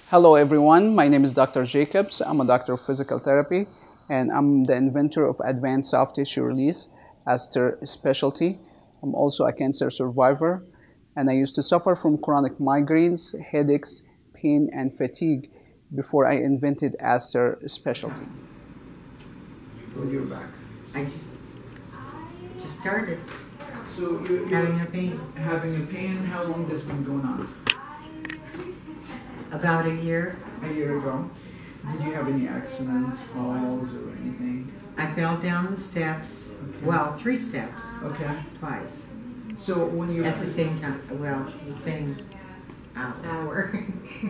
Hello everyone, my name is Dr. Jacobs. I'm a doctor of physical therapy and I'm the inventor of advanced soft tissue release ASTR specialty. I'm also a cancer survivor and I used to suffer from chronic migraines, headaches, pain and fatigue before I invented ASTR specialty. Well, you're back. I just started So you're having a pain. having a pain. How long has been going on? About a year. A year ago. Did you have any accidents, falls, or anything? I fell down the steps. Okay. Well, 3 steps. Okay. Twice. So when you At the same time. Well, the same hour.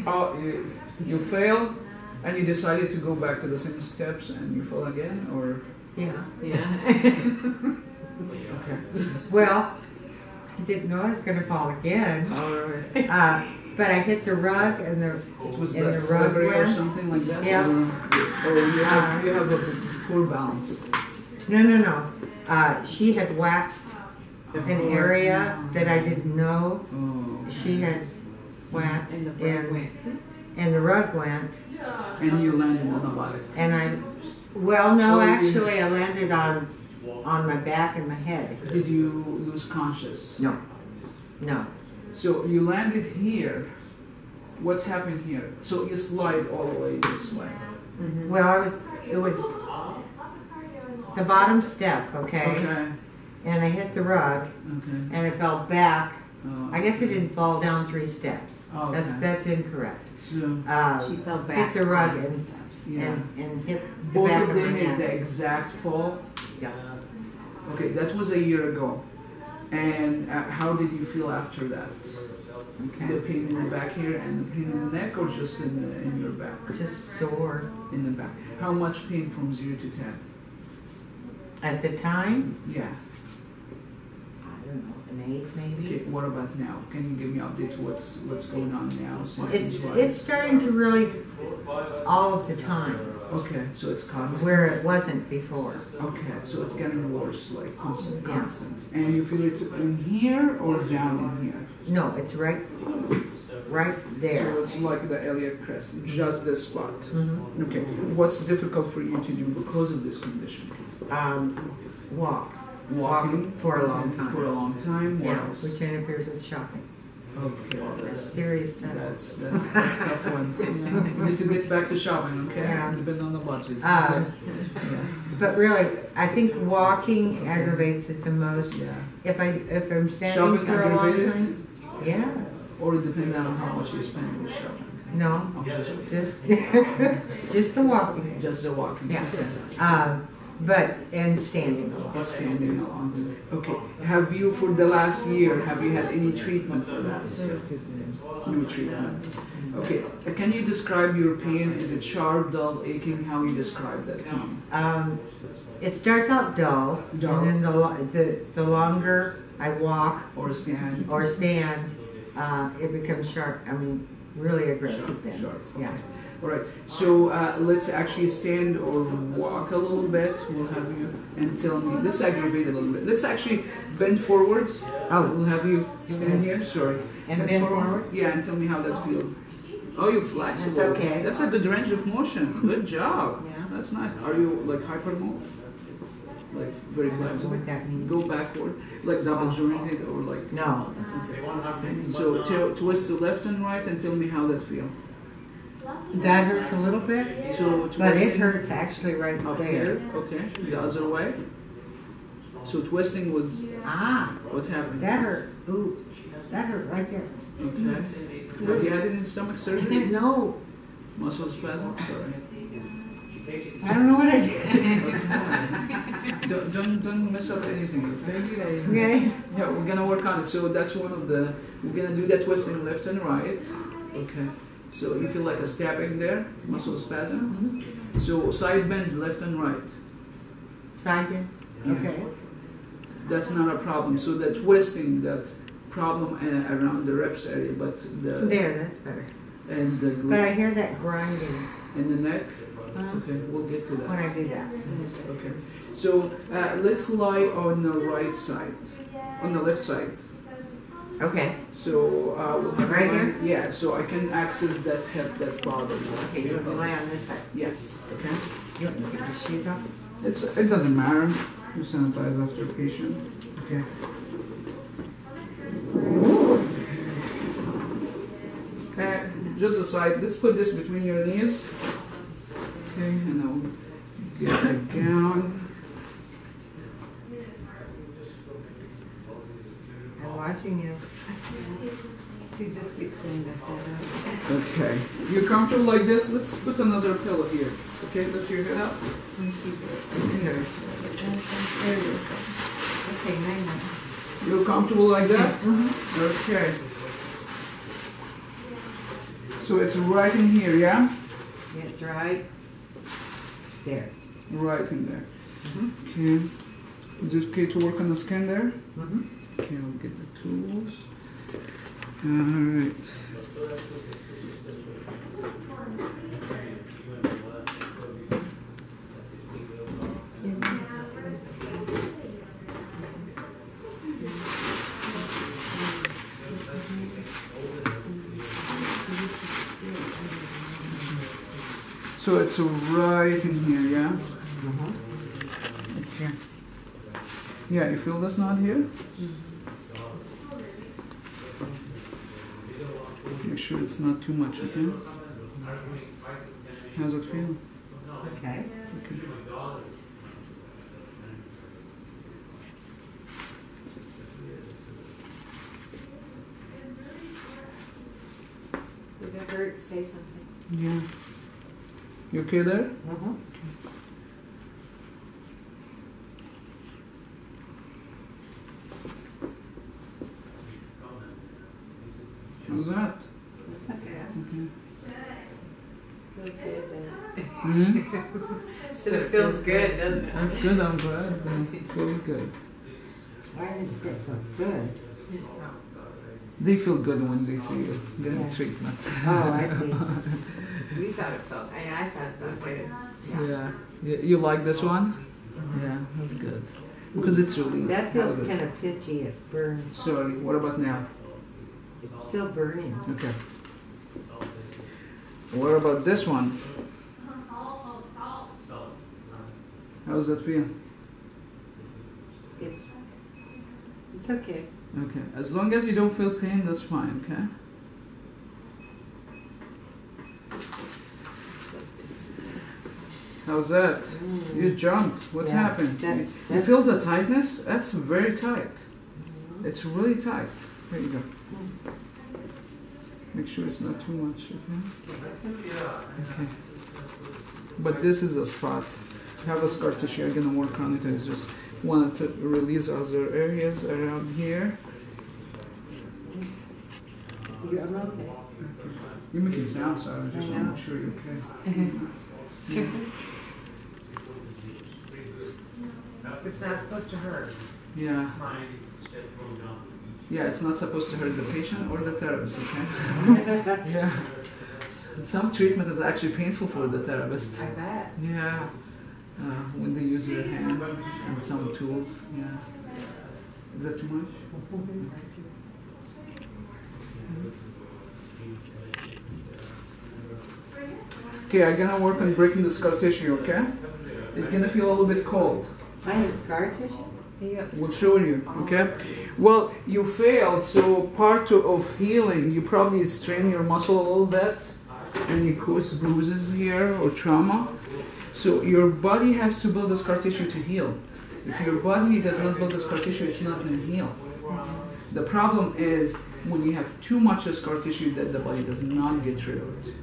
oh you failed and you decided to go back to the same steps and you fell again, or Yeah. okay. Well, I didn't know I was going to fall again. All right. But I hit the rug and the It was and that the rug slippery or went. something like that. Yeah. Or you have a poor balance. No. She had waxed an area that I didn't know. Oh. She had waxed And the rug went. and the rug went. And you landed on the body. And actually I landed on my back and my head. Did you lose conscious? No. So you landed here. What's happened here? So you slide all the way this way. Mm-hmm. Well, it was the bottom step, okay? Okay. And I hit the rug Okay. and I fell back. Oh, I guess I didn't fall down 3 steps. Oh, okay. That's incorrect. So She fell back. Hit the rug on the and, steps. yeah. and hit the Both back of of my them made the neck. exact fall. Yeah. Okay, that was a year ago. And how did you feel after that? Okay. The pain in the back here and the pain in the neck, or just in your back? Just sore. In the back. How much pain from 0 to 10? At the time, Yeah. I don't know, an 8 maybe. Okay. What about now? Can you give me updates? What's going on now? It's starting to really all of the time, Okay, so it's constant. where it wasn't before. Okay, so it's getting worse, like constant, Yeah. constant. And you feel it in here or down in here? No, it's right So there. it's like the iliac crest, just this spot. Mhm. Okay, what's difficult for you to do because of this condition? Walk. Walking for a long time. For a long time. What Yeah, else? which interferes with shopping. Okay, That's serious stuff. that's tough one. Yeah, you need to get back to shopping. Okay, Yeah. depend on the budget. Uh, yeah. But really, I think walking aggravates it the most. Yeah. If I'm standing Shopping for a long aggravated? time. Yeah. Or it depends on how much you spend with shopping. No, Okay. just the walking. Just the walking. Yeah. Okay. And standing a lot. Standing a lot. Okay. Have you, for the last year, have you had any treatment for that? No treatment. Okay. Can you describe your pain? Is it sharp, dull, aching? How you describe that pain? It starts out dull, Dull. and then the longer I walk Or stand? or stand, it becomes sharp. I mean, really aggressive then. Sharp. Yeah. All right. So let's actually stand or walk a little bit. We'll have you and tell me. Let's aggravate a little bit. Let's actually bend forward. Oh. We'll have you stand here. Sorry. And bend forward? Yeah, and tell me how that feels. Oh, you're flexible. That's okay. That's a good range of motion. Good job. Yeah. That's nice. Are you like hypermobile? Like very I don't know flexible? what that means. Go backward, like double jointed or like. No. Okay. So twist to left and right and tell me how that feels. That hurts a little bit, So but twisting it hurts actually right up there. here. Okay. The other way. So twisting was what happened? That hurt. Ooh, that hurt right there. Okay. Have you had any stomach surgery? No, Muscle spasm? Sorry. I don't know what I did. Don't mess up anything. Okay. Okay. Yeah, we're gonna work on it. So that's one of the. We're gonna do that twisting left and right. Okay. So you feel like a stabbing there, muscle spasm. So side bend left and right. Side bend. Okay. That's not a problem. So the twisting, that problem around the ribs area, but the There, that's better. and the But I hear that grinding and the neck. uh, Okay, we'll get to when that. I do that. Okay. So let's lie on the right side, on the left side. Okay. So we'll have Right to lie- here? Yeah, so I can access that hip that bothers you. Okay, you want to lie on this side? Yes. Okay. You want me to get your shoes off? It doesn't matter. You sanitize after patient. Okay. Okay. Just aside. Let's put this between your knees. Okay, and I'll get the gown. I'm watching you. She just keeps saying that's it. Okay. You're comfortable like this? Let's put another pillow here. Okay, lift your head up. Okay. Okay, nine. You're comfortable like that? Okay. So it's right in here, yeah? It's right there. Right in there. Okay. Is it okay to work on the skin there? Mm-hmm. Okay, I'll get the tools. Alright. So it's right in here, yeah? Okay. Yeah, you feel this knot here? Make sure it's not too much, okay? How's it feel? Okay. If it hurts, say something. Yeah. You okay there? Mm-hmm. How's that? Okay. Feels good, doesn't it? Hmm? So it feels good, doesn't it? That's good, I'm glad. It feels good. Why did it feel good? They feel good when they see you getting Yeah. treatment. Oh, I see. We thought it felt, I thought it felt good. Yeah. You like this one? Yeah, that's good. Because it's released. That feels How's it? kind of pitchy. It burns. Sorry, what about now? It's still burning. Okay. What about this one? How does that feel? It's okay. Okay. As long as you don't feel pain, that's fine, okay? How's that? You jumped. What Yeah, happened? You that- feel the tightness? That's very tight. It's really tight. There you go. Make sure it's not too much, okay? Okay. But this is a spot. You have a scar tissue, I'm gonna work on it. I just wanted to release other areas around here. I'm okay. You're making sound, so I just I want to know. make sure you're okay. It's not supposed to hurt. Yeah. Yeah, it's not supposed to hurt the patient or the therapist, okay? Yeah. Some treatment is actually painful for the therapist. I bet. Yeah. When they use their hand and some tools, yeah. Is that too much? Okay, I'm gonna work on breaking the scar tissue, okay? It's gonna feel a little bit cold. I have scar tissue. We'll show you, okay? Well, you failed, so part of healing, you probably strain your muscle a little bit, and you cause bruises here or trauma. So your body has to build the scar tissue to heal. If your body does not build the scar tissue, it's not going to heal. The problem is when you have too much scar tissue that the body does not get rid of it.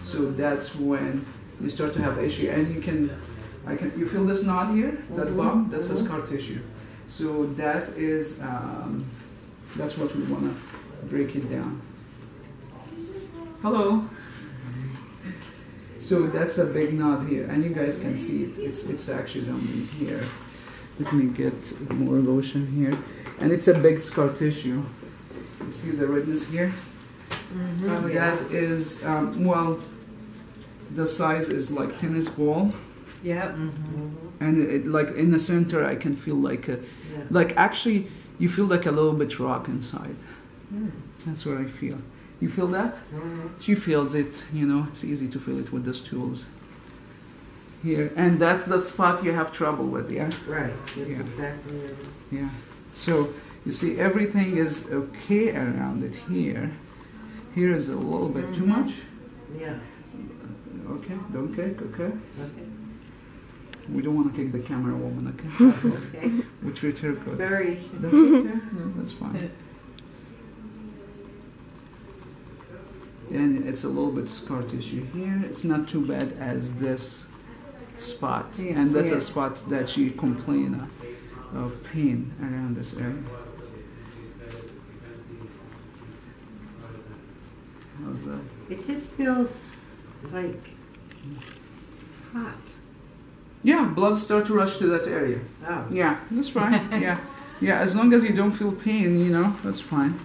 So that's when you start to have issue, and you feel this knot here, that bump, that's a scar tissue. So that is, that's what we want to break it down. Hello. So that's a big knot here, and you guys can see it. It's actually down here. Let me get more lotion here, and it's a big scar tissue. You see the redness here? Oh, yeah. That is well, the size is like tennis ball. Yep. And it, like in the center, I can feel like actually, You feel like a little bit rock inside. That's what I feel. You feel that? She feels it, you know, it's easy to feel it with these tools. Here, and that's the spot you have trouble with, yeah? Right, that's Yeah. exactly it. Yeah. So, you see, everything is okay around it here. Here is a little bit too much. Yeah. Okay, don't kick, okay? Okay. We don't want to kick the camera woman, okay? Okay. We treat her good. Sorry. That's okay, no, that's fine. And it's a little bit scar tissue here. It's not too bad as this spot. Yes, And that's a yes. spot that she complained of pain around this area. How's that? It just feels like hot. Yeah, blood start to rush to that area. Oh. Yeah, that's fine. Yeah, yeah. As long as you don't feel pain, you know, that's fine.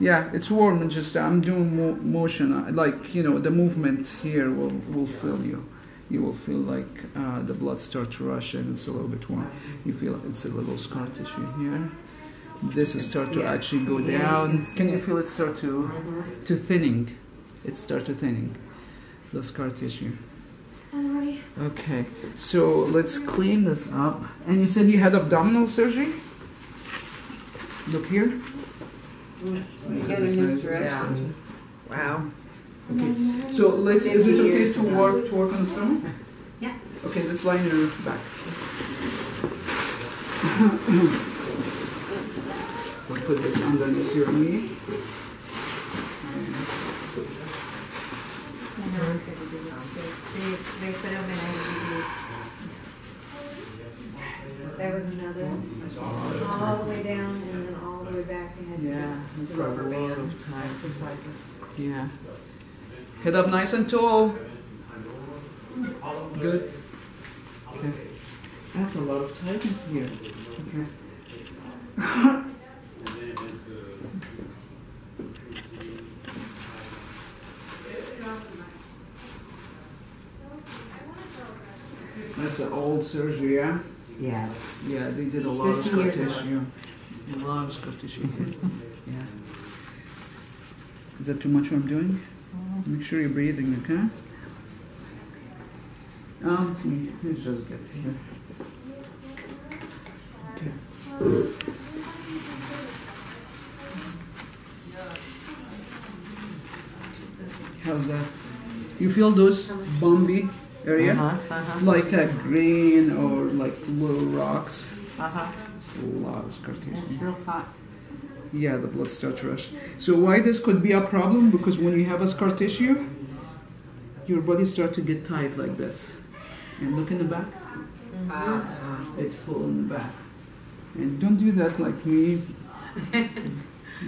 Yeah, it's warm. And just I'm doing motion, like, you know, the movement here will feel you. You will feel like the blood start to rush and it's a little bit warm. You feel it's a little scar tissue here. This is start to actually go down. Can you feel it start to thinning? It start to thinning. The scar tissue. Okay, so let's clean this up. And you said you had abdominal surgery? Look here. You got a new dress. Wow. Okay, so let's. Is it okay to work on the stomach? Yeah. Okay, let's lie on your back. We'll put this underneath your knee. They put them in ICD. That was another all the way down and then all the way back. They had Yeah, that's a rubber lot band of time. exercises. Yeah. Head up nice and tall. Good. Okay. That's a lot of tightness here. Okay. That's an old surgery, yeah? Yeah. Yeah, they did a lot of 50 scar years ago. tissue. A lot of scar tissue. Yeah. Is that too much what I'm doing? Make sure you're breathing, okay? It's me. Let's just get here. Okay. How's that? You feel those bumpy area? Like a grain or like little rocks? It's a lot of scar It's tissue. real hot. Yeah, the blood starts to rush. So why this could be a problem? Because when you have a scar tissue, your body starts to get tight like this. And look in the back. It's full in the back. And don't do that like me.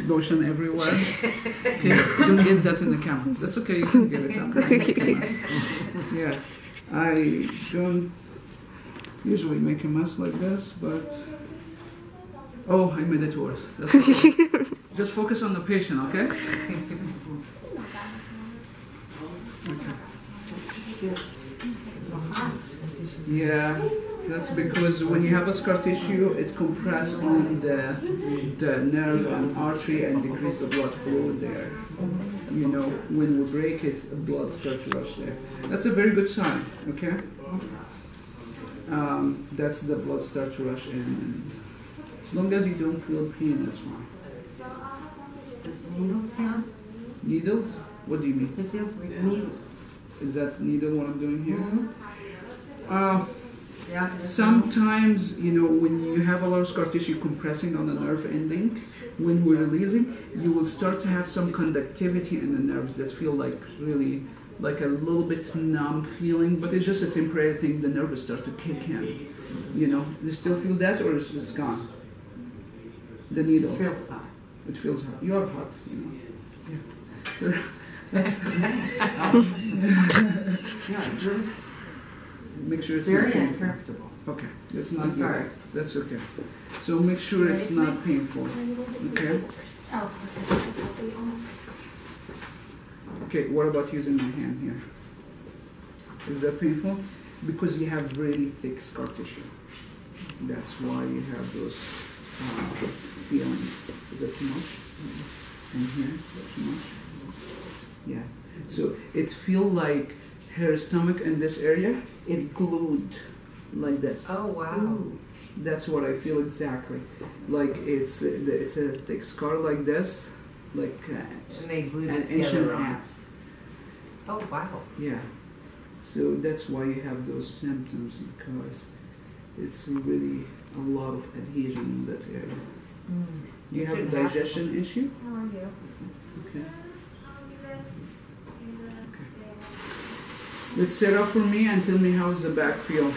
Lotion everywhere. Okay, don't get that in the camera. That's okay, you can get it out. Yeah, I don't usually make a mess like this, but oh, I made it worse. That's okay. Just focus on the patient, okay? Yeah, that's because when you have a scar tissue, it compresses on the nerve and artery and decrease the blood flow there. You know, when we break it, blood starts to rush there. That's a very good sign, okay? That's the blood start to rush in. And as long as you don't feel pain, that's fine. Does needles count? Needles? What do you mean? It feels like needles. Is that needle what I'm doing here? Yeah. Sometimes, you know, when you have a lot of scar tissue compressing on the nerve ending, when we're releasing, you will start to have some conductivity in the nerves that feel like really, like a little bit numb feeling, but it's just a temporary thing. The nerves start to kick in. You know, you still feel that, or it's gone? The It needle. feels hot. It feels hot. You are hot, you know. Yeah. That's yeah, really. Make sure it's Very not painful. uncomfortable. Okay, that's not I'm good. sorry. That's okay. So make sure it's not painful. Okay. Okay. What about using my hand here? Is that painful? Because you have really thick scar tissue. That's why you have those feeling? Is that too much? And here, is that too much? Yeah. So it feels like her stomach in this area, it glued like this. Oh, wow. Ooh. That's what I feel exactly. Like it's a thick scar like this, like And they glued an it inch and together a on. half. Oh, wow. Yeah. So that's why you have those symptoms, because it's really a lot of adhesion in that area. Do you have a Didn't have digestion issue? Oh, I do. Okay. Let's sit up for me and tell me how's the back feel.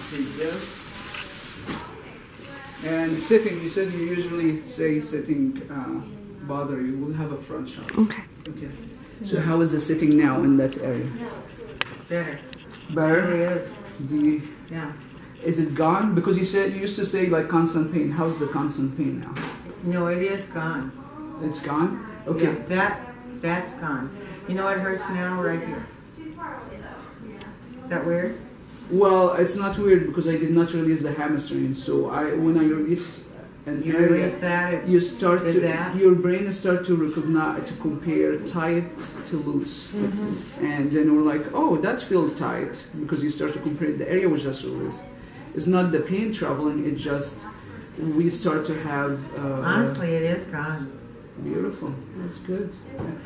Okay, yes. And sitting, you said you usually say sitting bother you. We'll have a front shot. Okay. Okay. So how is the sitting now in that area? Better. Better? It is. Do you, Yeah. is it gone? Because you used to say like constant pain. How's the constant pain now? No, it is gone. It's gone? Okay. Yeah, that's gone. You know what hurts now? Right here. Is that weird? Well, it's not weird because I did not release the hamstring. So when I release an You area, release that? you start Did to that? your brain start to recognize, to compare tight to loose, and then we're like, oh, that feels tight, because you start to compare. The area was just released. It's not the pain traveling. It just we start to have. Honestly, it is gone. Beautiful. That's good.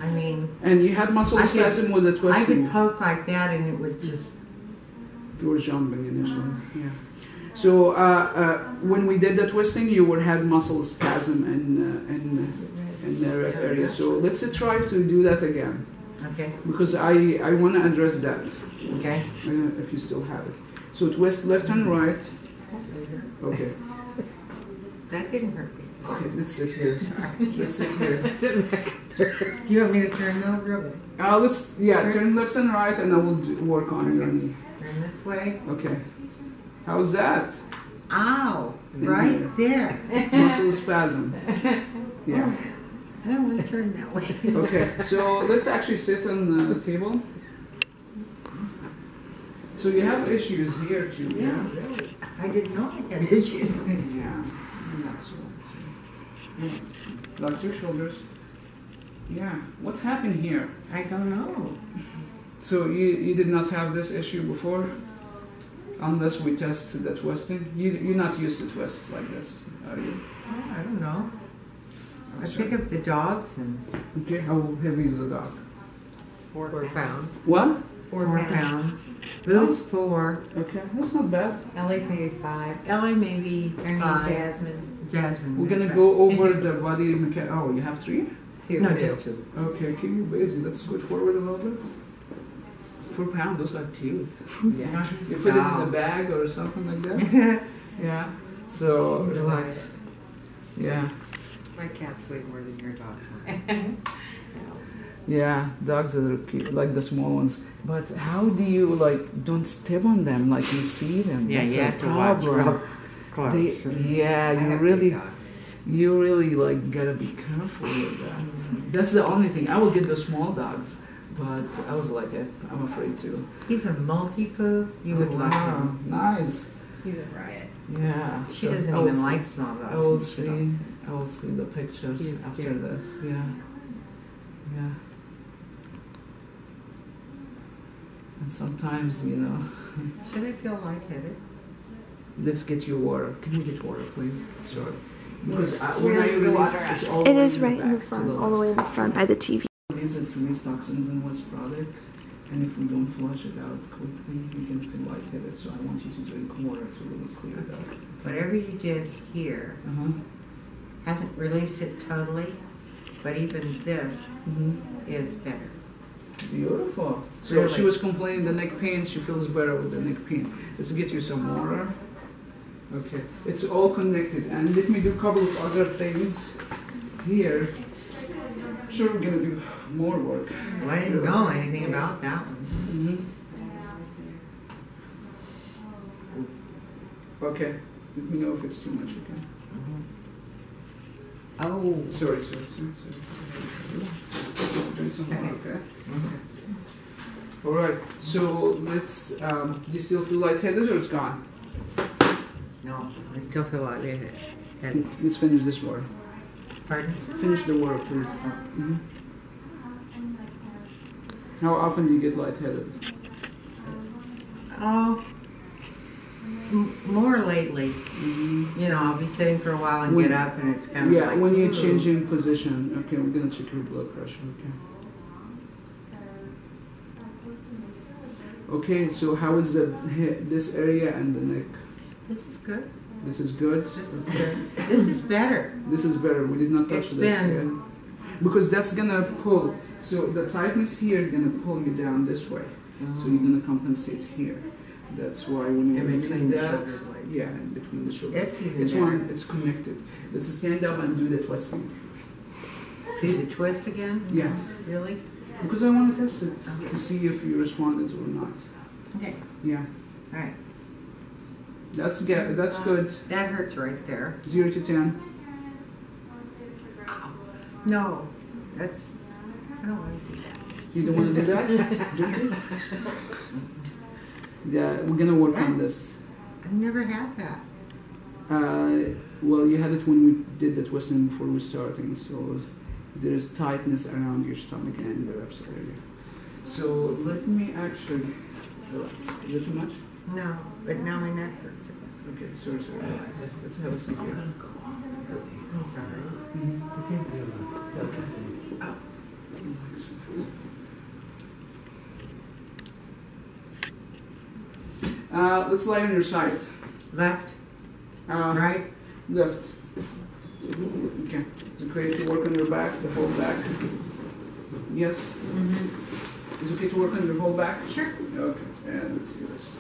I mean, And you had muscle I could- spasm with the I twisting. could poke like that and it would just. You were jumping initially. Yeah. So when we did the twisting, you had muscle spasm in the area. So let's try to do that again, Okay. because I want to address that Okay. if you still have it. So twist left and right. Okay. That didn't hurt me. Okay. Let's sit here. Let's sit here. Do you want me to turn though, real good? Let's turn left and right, and I will work on your knee. Turn this way. Okay. How's that? Ow! Right there. Muscle spasm. Yeah. I don't want to turn that way. Okay, so let's actually sit on the table. So you have issues here too, Yeah, yeah? really. I didn't know I had issues. Yeah. That's right. Relax your shoulders. Yeah. What happened here? I don't know. So you did not have this issue before? Unless we test the twisting? You're not used to twists like this, are you? Oh, I don't know. I Sorry. pick up the dogs and Okay, how heavy is the dog? 4 pounds. What? 4 pounds. Boo's 4. Okay, that's not bad. Ellie's maybe 5. Ellie maybe Her name's 5. Jasmine. Jasmine. We're gonna that's go over the body mechanics. Oh, you have 3? right. No, just 2. Okay, keep you busy. Let's scoot forward a little bit. 4 pounds, those are cute. Yeah. You put it in the bag or something like that? Yeah. So relax. Yeah. My cats weigh more than your dogs weigh. Yeah, dogs are cute, like the small ones. But how do you don't step on them like you see them? Yeah, That's you a have to watch problem. real close. Yeah, I you have really, big dogs. you really gotta be careful with that. That's the only thing. I would get the small dogs, but I was like, I'm afraid to. He's a multi-poo. You would love him. Nice. He's a riot. Yeah. She so doesn't I will even see- like small dogs. I will and see. dogs. I will see the pictures He is after cute. this. Yeah. Yeah. And sometimes, Should I feel lightheaded? let's get you water. Can we get water, please? Sorry. Because Where when I is the release, water at? it's all It the way is in the right in the back to front, all the way in left. the front by the TV. These are release toxins in waste product, and if we don't flush it out quickly, you can feel lightheaded. So I want you to drink water to really clear it out. Whatever you did here Uh-huh. hasn't released it totally, but even this Mm-hmm. is better. Beautiful. So Really? she was complaining the neck pain. She feels better with the neck pain. Let's get you some water. Okay. It's all connected. And let me do a couple of other things here. Sure, we're gonna do more work. Well, I didn't know anything about that one. Mm-hmm. Okay. Let me know if it's too much. Okay. Oh. Sorry. Let's drink some water. Okay. All right. So let's. Do you still feel lightheaded or it's gone? No, I still feel lightheaded. And, Let's finish this water. pardon? Finish the water, please. Mhm. How often do you get lightheaded? Oh, more lately. Mm-hmm. You know, I'll be sitting for a while and When- get up, and it's kind of Yeah, like, when you're ooh. changing position. Okay, we're gonna check your blood pressure. Okay, so how is this area and the neck? This is good. This is good. This is good. This is better. This is better. We did not touch It's this been- yet. Because that's gonna pull. So the tightness here is gonna pull you down this way. So you're gonna compensate here. That's why when you In release between the that, shoulder blades. yeah, in between the shoulders. It's even It's better. one. It's connected. Let's stand up and do the twisting. Do the twist again? Yes, Really? because I want to test it to see if you responded or not. Okay. Yeah, All right. that's good. That hurts right there. 0 to 10. No, that's. I don't want to do that. You don't want to do that? Do you? Yeah, we're gonna work on this. I've never had that. Well, you had it when we did the twisting before we starting, so there's tightness around your stomach and the reps area. So let me actually relax. Is it too much? No, but now my neck hurts. Okay, sorry, relax. Let's have a seat here. I'm sorry. Relax, relax. Let's lie on your side. Left, right. Left. Okay. Is it okay to work on your back, the whole back? Yes? Is it okay to work on your whole back? Sure. Okay, and let's do this.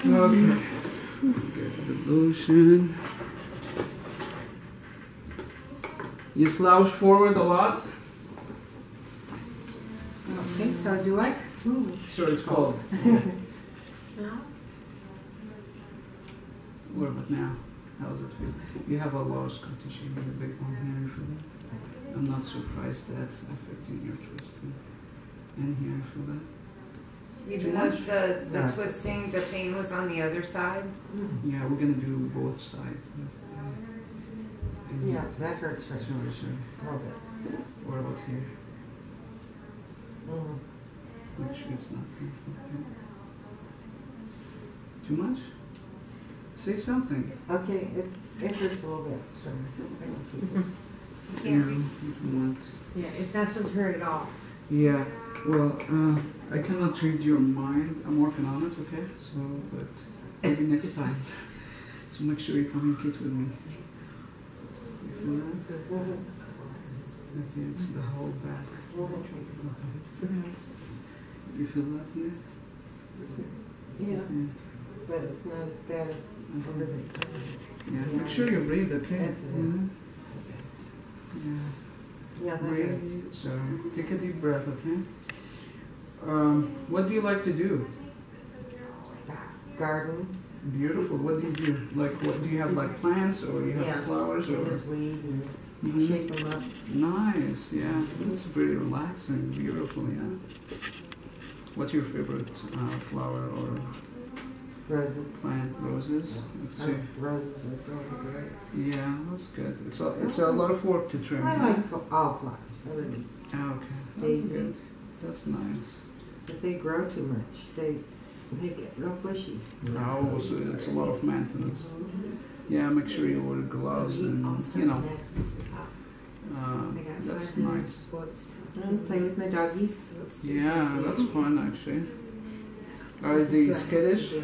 Okay. Get the lotion. You slouch forward a lot. I don't think so. Do I? Ooh. Sure, it's cold. No? What about now? How does it feel? You have a lot of scar tissue in the big one here for that. I'm not surprised that's affecting your twisting. And here for that. Even though the twisting, the pain was on the other side? Yeah, we're gonna do both sides. Yeah, that hurts right. Sorry. A little bit. What about here? Mm. Make sure it's not conflicting. Too much? Say something. Okay, it hurts a little bit. Sorry. You want. Yeah, it's not supposed to hurt at all. Yeah, well, I cannot read your mind. I'm working on it, okay? So, but maybe next time. So make sure you communicate with me. You feel that? Okay, it's the whole back. You feel that here? Yeah, Yeah. but it's not as bad as everything. Yeah, make sure you breathe, okay? Yes, it is. Yeah. Yeah, that hurts. Breathe. So, take a deep breath, okay? What do you like to do? Garden, Beautiful. What do you do? Like, what do you have? Like plants, or you have Yeah. flowers, or? just weed and Mhm. shake them up. Nice. Yeah, it's very relaxing. Beautiful. Yeah. What's your favorite flower or Roses. plant? Roses. Let's see. Roses are really great. Yeah, that's good. It's a lot of work to trim. I like all flowers. I really, Ah, okay. That's good. daisies. That's nice. If they grow too much, they get real bushy. Oh, so it's a lot of maintenance. Yeah, make sure you wear gloves and you know. That's nice. And play with my doggies. Yeah, that's fun actually. Are they skittish?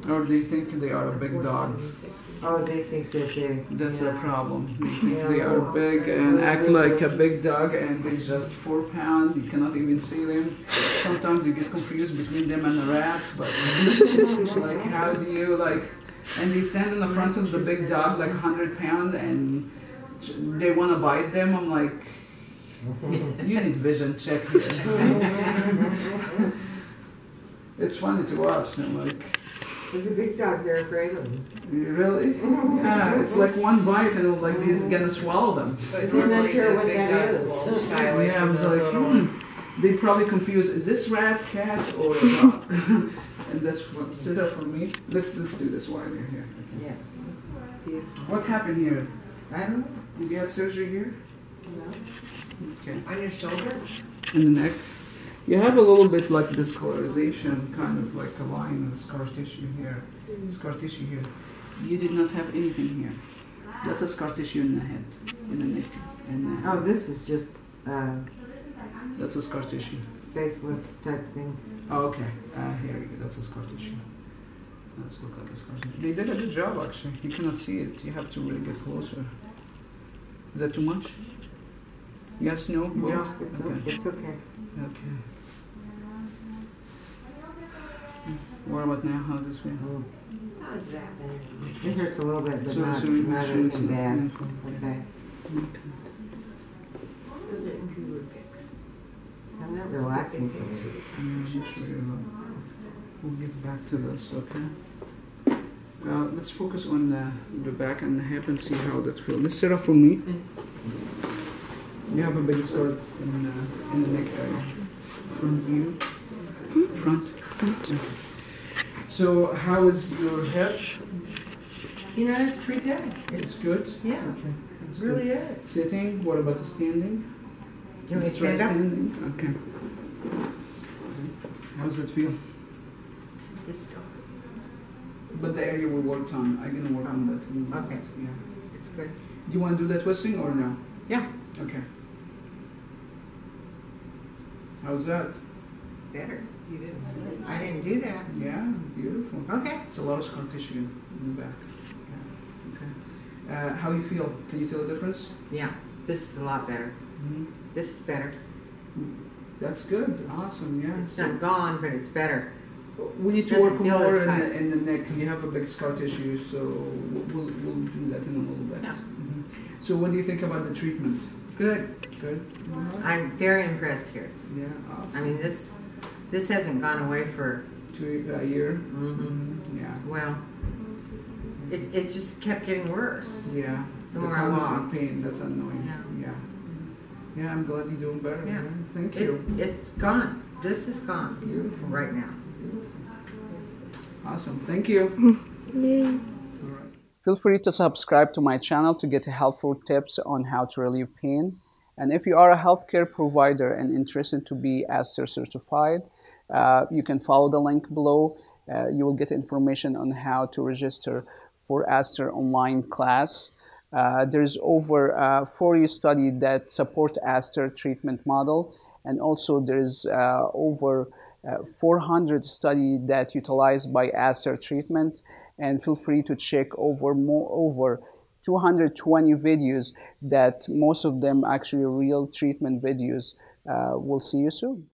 Or do you think they are big dogs? Oh, they think they're big. That's a Yeah. problem. They think Yeah. they are big and act like a big dog and they're just 4 pounds. You cannot even see them. Sometimes you get confused between them and a rat, but like how do you like, and they stand in the front of the big dog like 100 pounds and they want to bite them. I'm like, you need vision check here. It's funny to watch. I'm like, But the big dogs are afraid of them. really? Yeah, it's like one bite and like he's gonna swallow them. But I'm not normally sure the what big that dogs is. will shy away Yeah, I from was those like, little hmm. ones. They probably confuse, is this rat, cat, or a dog? And that's what, sit up for me. Let's do this while you're here. Okay. Yeah. What happened here? I don't know. Did you have surgery here? Okay. On your shoulder? In the neck. You have a little bit like discolorization, kind of like a line and scar tissue here. Scar tissue here. You did not have anything here. That's a scar tissue in the head, in the neck. Oh, this is just That's a scar tissue. facelift type thing. Oh, okay. Here we go. That's a scar tissue. That's look like a scar tissue. They did a good job, actually. You cannot see it. You have to really get closer. Is that too much? Yes, no, both? No, it's Okay. it's okay. Okay. What about now? How's this feel? How's that better? It hurts a little bit, but So- not, so you not should- anything bad. painful. Okay. Those are incongruent pics. I'm not relaxing. We'll get back to this, okay? Let's focus on the back and the hip and see how that feels. Let's sit up for me. You have a big scar in the neck area. Front view. Front. So how is your hip? You know, it's pretty good. It's good? Yeah, Okay. it It's really good. is. Sitting, what about the standing? You want me to Let's try stand up? standing. Okay. How does it feel? It's still, But the area we worked on, I'm gonna work on that. a little bit. Okay. Yeah. it's good. Do you want to do that twisting or no? Yeah, Okay. How's that? better. You didn't. I didn't do that. Yeah, beautiful. Okay. It's a lot of scar tissue in the back. Yeah. Okay. How you feel? Can you tell the difference? Yeah, this is a lot better. Mm-hmm. This is better. That's good. Awesome. Yeah. It's not gone, but it's better. We need to Doesn't work feel more as tight. in the neck. You have a big scar tissue, so we'll do that in a little bit. Yeah. Mhm. So what do you think about the treatment? Good. Good. I'm very impressed here. Yeah. Awesome. I mean, this hasn't gone away for, A year. mm-hmm. Yeah. well, it just kept getting worse. Yeah. The more I constant walk. pain. That's annoying. Yeah. Yeah. Yeah. I'm glad you're doing better. Yeah. Man. Thank you. It's gone. This is gone Beautiful. right now. Awesome. Thank you. All right. Feel free to subscribe to my channel to get helpful tips on how to relieve pain. And if you are a healthcare provider and interested to be ASTR certified, you can follow the link below. You will get information on how to register for ASTR online class. There's over 40 studies that support ASTR treatment model, and also there's over 400 studies that utilize by ASTR treatment. And feel free to check over 220 videos that most of them actually real treatment videos. We'll see you soon.